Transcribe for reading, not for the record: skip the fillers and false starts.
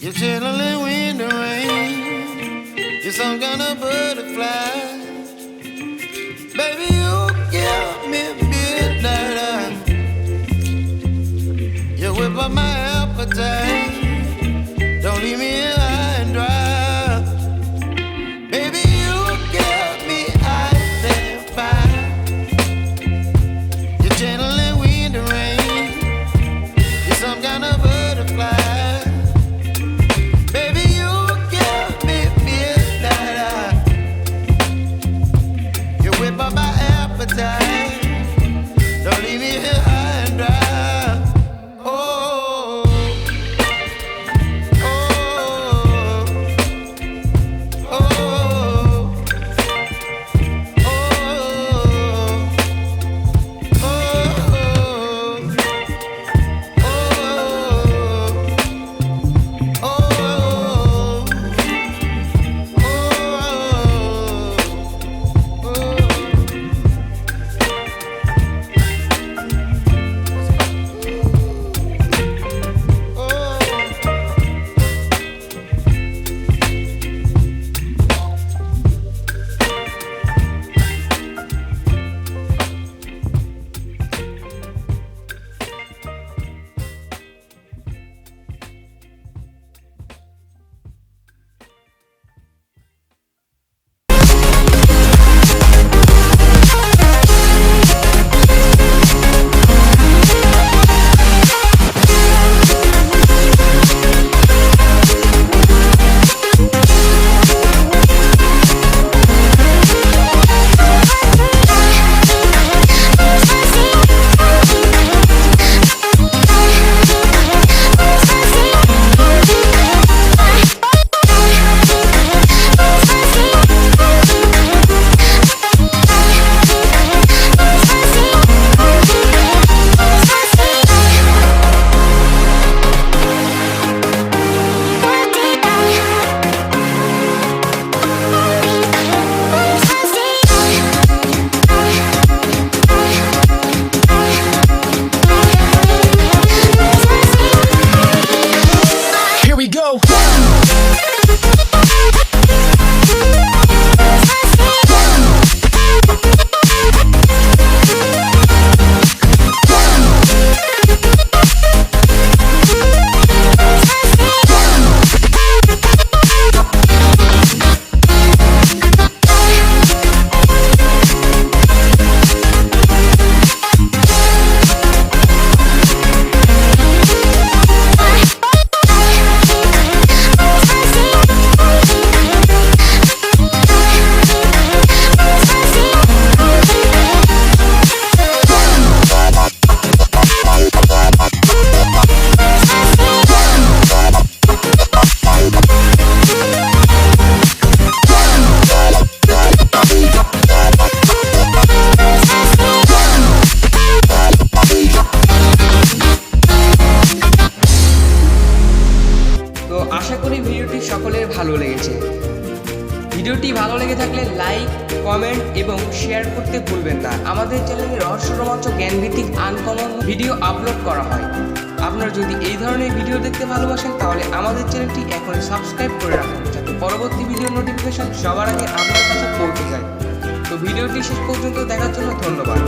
You're chilling wind and rain. You're some kind of butterfly. Baby, you give me midnight. You whip up my appetite. Don't leave me here high and dry. Baby, you give me ice and fire. You're channeling wind and rain. You're some kind of butterfly. Baby, you give me midnight. You whip up my appetite. Don't leave me here high and dry. আশা করি ভিডিওটি সকলের ভালো লেগেছে। ভিডিওটি ভালো লেগে থাকলে like, comment এবং শেয়ার করতে ভুলবেন না। আমাদের চ্যানেলে রহস্য, রোমাঞ্চ, জ্ঞানভিত্তিক আনকমন ভিডিও আপলোড করা হয়। আপনারা যদি এই ধরনের ভিডিও দেখতে ভালোবাসেন তাহলে আমাদের চ্যানেলটি এখনই সাবস্ক্রাইব করে রাখুন, যাতে পরবর্তী ভিডিও নোটিফিকেশন সবার আগে আপনার কাছে পৌঁছে যায়। তো ভিডিওটি শেষ পর্যন্ত দেখার জন্য ধন্যবাদ।